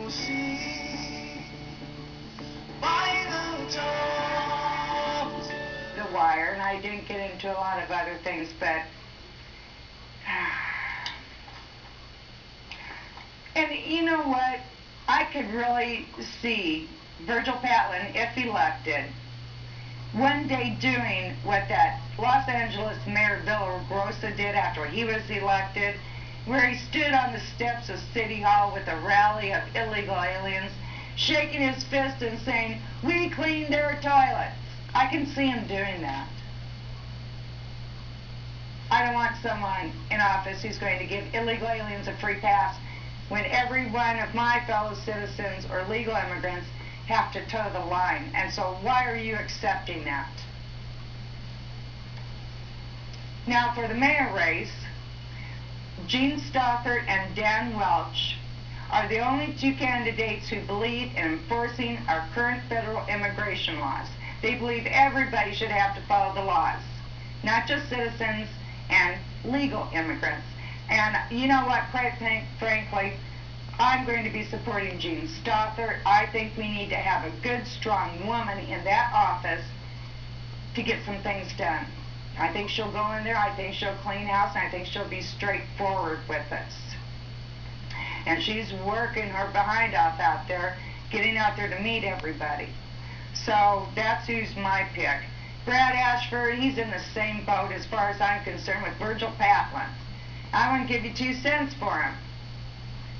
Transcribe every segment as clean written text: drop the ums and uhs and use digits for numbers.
The Wire, and I didn't get into a lot of other things, but and you know what? I could really see Virgil Patlan, if elected, one day doing what that Los Angeles Mayor Villarosa did after he was elected, where he stood on the steps of City Hall with a rally of illegal aliens, shaking his fist and saying, "We cleaned their toilets." I can see him doing that. I don't want someone in office who's going to give illegal aliens a free pass when every one of my fellow citizens or legal immigrants have to toe the line. And so why are you accepting that? Now for the mayor race, Jean Stothert and Dan Welch are the only two candidates who believe in enforcing our current federal immigration laws. They believe everybody should have to follow the laws, not just citizens and legal immigrants. And you know what, quite frankly, I'm going to be supporting Jean Stothert. I think we need to have a good, strong woman in that office to get some things done. I think she'll go in there, I think she'll clean house, and I think she'll be straightforward with us. And she's working her behind off out there, getting out there to meet everybody. So that's who's my pick. Brad Ashford, he's in the same boat as far as I'm concerned with Virgil Patlan. I want to give you 2 cents for him.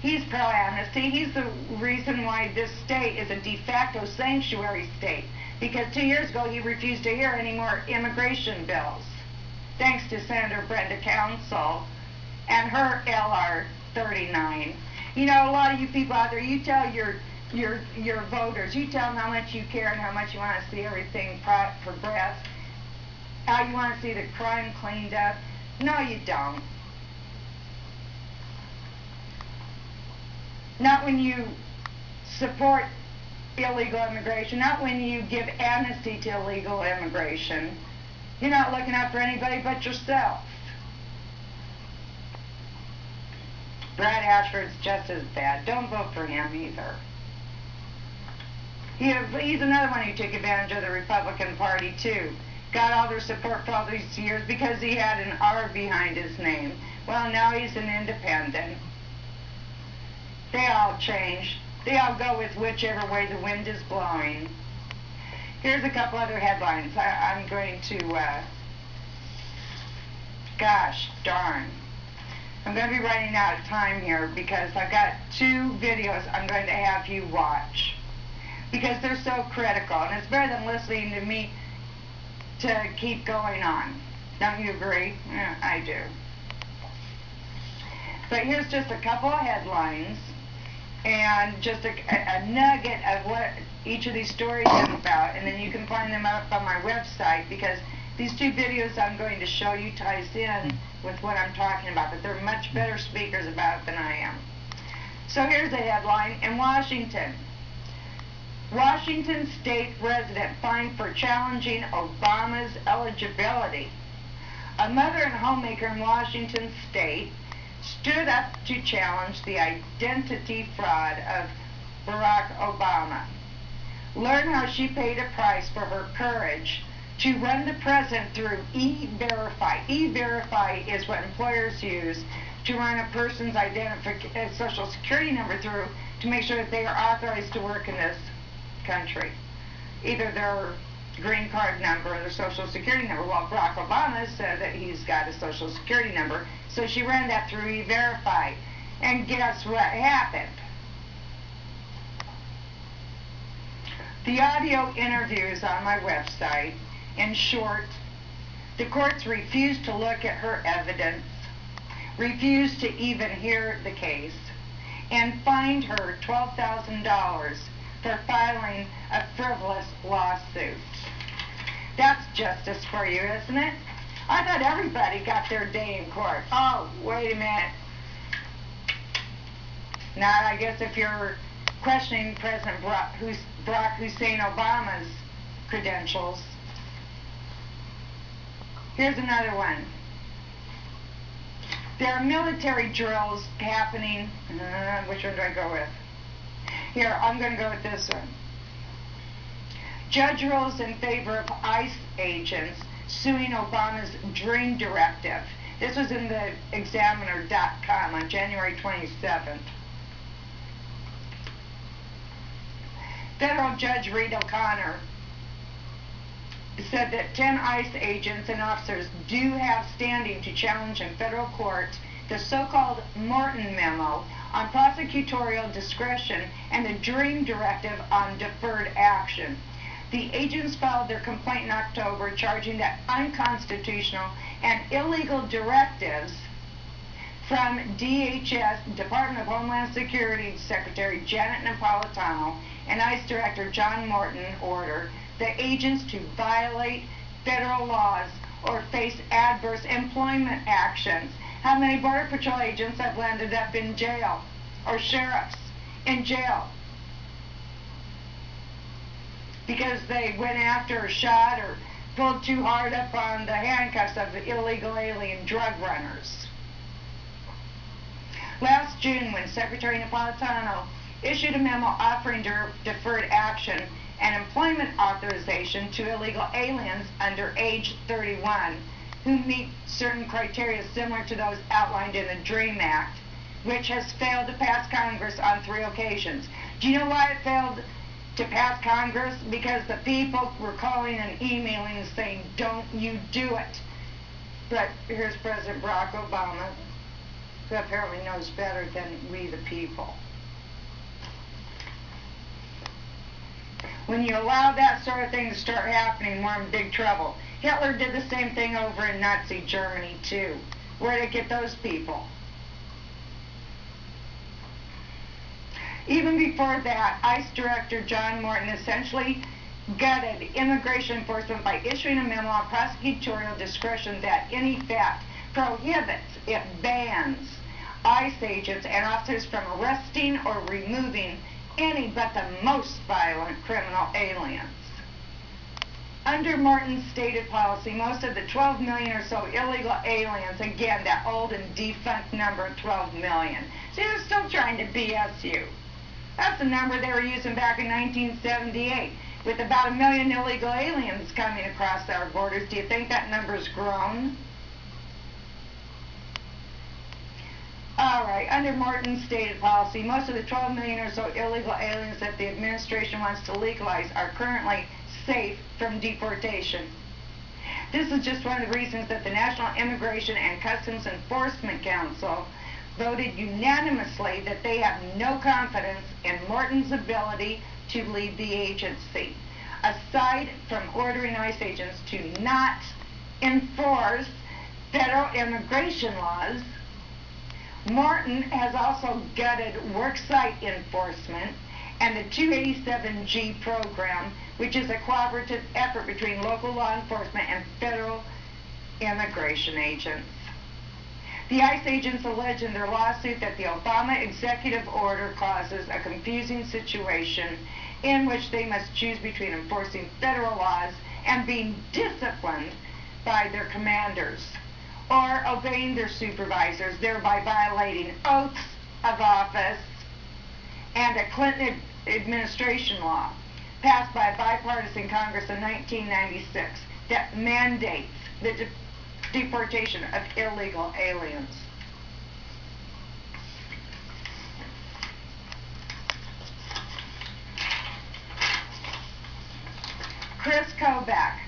He's pro-amnesty. He's the reason why this state is a de facto sanctuary state. Because 2 years ago he refused to hear any more immigration bills. Thanks to Senator Brenda Council and her LR 39. You know, a lot of you people out there, you tell your voters, you tell them how much you care and how much you want to see everything progress, how you want to see the crime cleaned up. No, you don't. Not when you support illegal immigration, not when you give amnesty to illegal immigration. You're not looking out for anybody but yourself. Brad Ashford's just as bad. Don't vote for him either. He's another one who took advantage of the Republican Party too. Got all their support for all these years because he had an R behind his name. Well, now he's an independent. They all change. They all go with whichever way the wind is blowing. Here's a couple other headlines. I'm going to, gosh darn. I'm going to be running out of time here because I've got 2 videos I'm going to have you watch. Because they're so critical, and it's better than listening to me to keep going on. Don't you agree? Yeah, I do. But here's just a couple of headlines and just a nugget of what each of these stories is about, and then you can find them up on my website because these 2 videos I'm going to show you ties in with what I'm talking about, but they're much better speakers about it than I am. So here's a headline. In Washington, Washington state resident fined for challenging Obama's eligibility. A mother and homemaker in Washington state stood up to challenge the identity fraud of Barack Obama. Learn how she paid a price for her courage to run the president through Everify. Everify is what employers use to run a person's social security number through to make sure that they are authorized to work in this country. Either their green card number or their social security number. Well, Barack Obama said that he's got a social security number, so she ran that through E-Verify. And guess what happened? The audio interview is on my website. In short, the courts refused to look at her evidence, refused to even hear the case, and fined her $12,000 for filing a frivolous lawsuit. That's justice for you, isn't it? I thought everybody got their day in court. Oh, wait a minute. Now, I guess if you're questioning President Barack Hussein Obama's credentials, here's another one. There are military drills happening. Which one do I go with? Here, I'm going to go with this one. Judge rules in favor of ICE agents suing Obama's DREAM directive. This was in the Examiner.com on January 27th. Federal Judge Reed O'Connor said that 10 ICE agents and officers do have standing to challenge in federal court the so-called Morton Memo on prosecutorial discretion and the DREAM directive on deferred action. The agents filed their complaint in October, charging that unconstitutional and illegal directives from DHS, Department of Homeland Security Secretary Janet Napolitano, and ICE Director John Morton order the agents to violate federal laws or face adverse employment actions. How many Border Patrol agents have landed up in jail, or sheriffs in jail, because they went after or shot or pulled too hard up on the handcuffs of the illegal alien drug runners? Last June, when Secretary Napolitano issued a memo offering deferred action and employment authorization to illegal aliens under age 31 who meet certain criteria similar to those outlined in the DREAM Act, which has failed to pass Congress on 3 occasions. Do you know why it failed to pass Congress? Because the people were calling and emailing and saying, don't you do it. But here's President Barack Obama, who apparently knows better than we the people. When you allow that sort of thing to start happening, we're in big trouble. Hitler did the same thing over in Nazi Germany too. Where did it get those people? Even before that, ICE Director John Morton essentially gutted immigration enforcement by issuing a memo on prosecutorial discretion that in effect prohibits, it bans ICE agents and officers from arresting or removing any but the most violent criminal aliens. Under Morton's stated policy, most of the 12 million or so illegal aliens, again, that old and defunct number, 12 million. See, they're still trying to BS you. That's the number they were using back in 1978. With about 1 million illegal aliens coming across our borders, do you think that number's grown? All right, under Morton's stated policy, most of the 12 million or so illegal aliens that the administration wants to legalize are currently safe from deportation. This is just one of the reasons that the National Immigration and Customs Enforcement Council voted unanimously that they have no confidence in Morton's ability to lead the agency. Aside from ordering ICE agents to not enforce federal immigration laws, Morton has also gutted worksite enforcement and the 287G program, which is a collaborative effort between local law enforcement and federal immigration agents. The ICE agents allege in their lawsuit that the Obama executive order causes a confusing situation in which they must choose between enforcing federal laws and being disciplined by their commanders, or obeying their supervisors, thereby violating oaths of office and a Clinton administration law passed by a bipartisan Congress in 1996 that mandates the deportation of illegal aliens. Chris Kobach,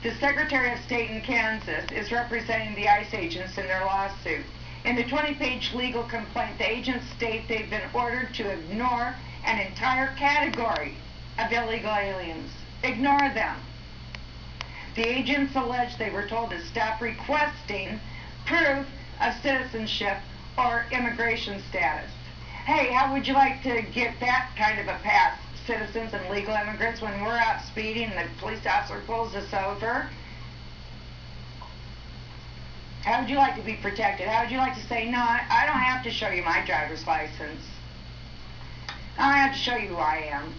the Secretary of State in Kansas, is representing the ICE agents in their lawsuit. In the 20-page legal complaint, the agents state they've been ordered to ignore an entire category of illegal aliens. Ignore them. The agents allege they were told to stop requesting proof of citizenship or immigration status. Hey, how would you like to get that kind of a pass, citizens and legal immigrants, when we're out speeding and the police officer pulls us over? How would you like to be protected? How would you like to say, no, I don't have to show you my driver's license. I don't have to show you who I am.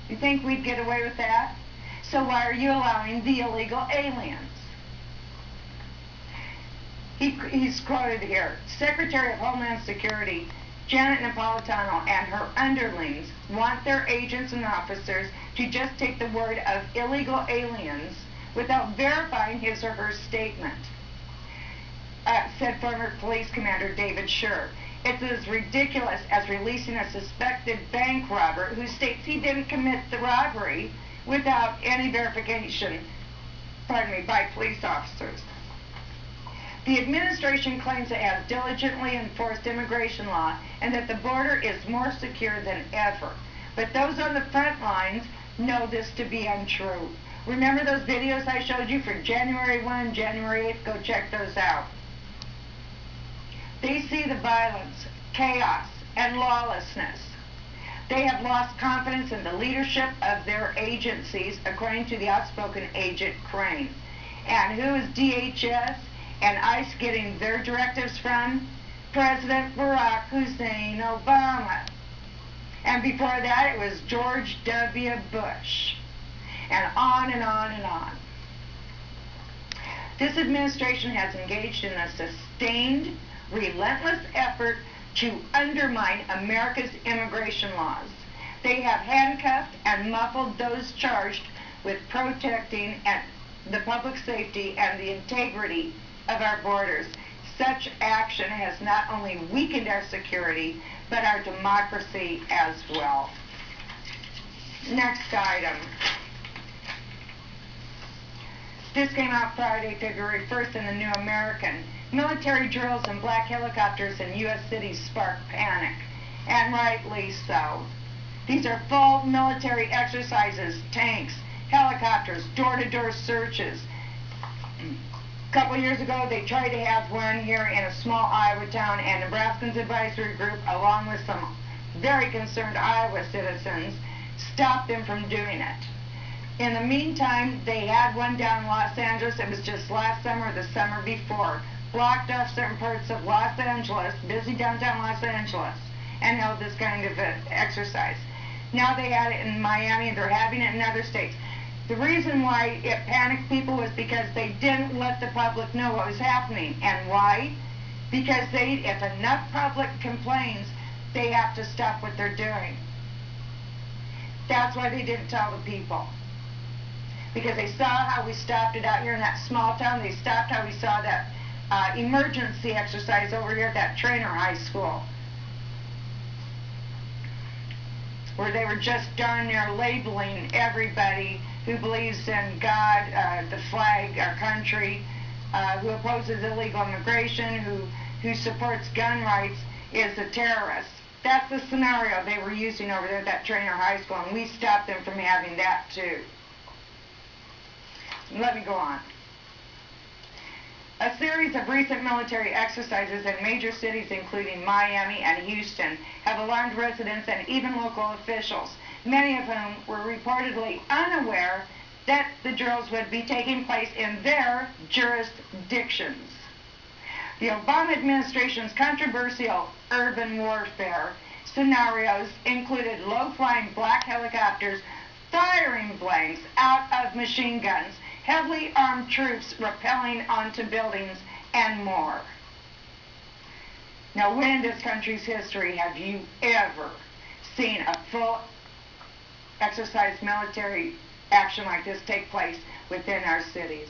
You think we'd get away with that? So why are you allowing the illegal aliens? He's quoted here, Secretary of Homeland Security Janet Napolitano and her underlings want their agents and officers to just take the word of illegal aliens without verifying his or her statement, said former police commander David Scher. It's as ridiculous as releasing a suspected bank robber who states he didn't commit the robbery without any verification, by police officers. The administration claims it has diligently enforced immigration law and that the border is more secure than ever. But those on the front lines know this to be untrue. Remember those videos I showed you for January 1, January 8th? Go check those out. They see the violence, chaos, and lawlessness. They have lost confidence in the leadership of their agencies, according to the outspoken agent Crane. And who is DHS and ICE getting their directives from? President Barack Hussein Obama. And before that, it was George W. Bush. And on and on and on. This administration has engaged in a sustained, relentless effort to undermine America's immigration laws. They have handcuffed and muffled those charged with protecting the public safety and the integrity of our borders. Such action has not only weakened our security, but our democracy as well. Next item. This came out Friday, February 1st in the New American. Military drills and black helicopters in U.S. cities spark panic, and rightly so. These are full military exercises, tanks, helicopters, door-to-door searches. A couple years ago, they tried to have one here in a small Iowa town, and Nebraskans Advisory Group, along with some very concerned Iowa citizens, stopped them from doing it. In the meantime, they had one down in Los Angeles. It was just last summer or the summer before. Blocked off certain parts of Los Angeles, busy downtown Los Angeles, and held this kind of exercise. Now they had it in Miami, and they're having it in other states. The reason why it panicked people was because they didn't let the public know what was happening. And why? Because if enough public complains, they have to stop what they're doing. That's why they didn't tell the people. Because they saw how we stopped it out here in that small town. They stopped how we saw that emergency exercise over here at that Trainer High School, where they were just darn near labeling everybody who believes in God, the flag, our country, who opposes illegal immigration, who supports gun rights, is a terrorist. That's the scenario they were using over there at that Trainer High School, and we stopped them from having that too. Let me go on. A series of recent military exercises in major cities, including Miami and Houston, have alarmed residents and even local officials, many of whom were reportedly unaware that the drills would be taking place in their jurisdictions. The Obama administration's controversial urban warfare scenarios included low-flying black helicopters firing blanks out of machine guns, heavily armed troops rappelling onto buildings, and more. Now, when in this country's history have you ever seen a full exercise military action like this take place within our cities?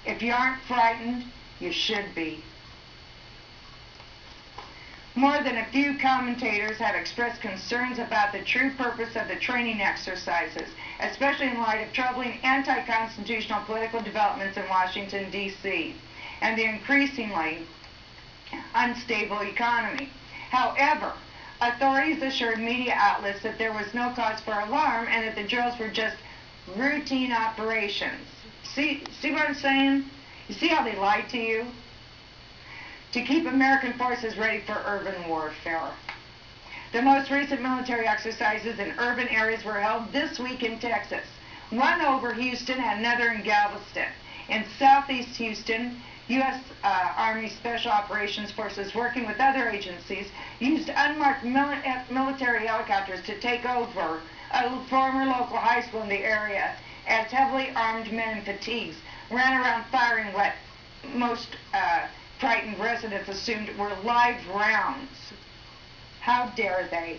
If you aren't frightened, you should be. More than a few commentators have expressed concerns about the true purpose of the training exercises, especially in light of troubling anti-constitutional political developments in Washington, D.C., and the increasingly unstable economy. However, authorities assured media outlets that there was no cause for alarm and that the drills were just routine operations. See what I'm saying? You see how they lied to you? To keep American forces ready for urban warfare. The most recent military exercises in urban areas were held this week in Texas, one over Houston and another in Galveston. In southeast Houston, U.S. Army Special Operations Forces, working with other agencies, used unmarked military helicopters to take over a former local high school in the area as heavily armed men in fatigues ran around firing what most frightened residents assumed were live rounds. How dare they?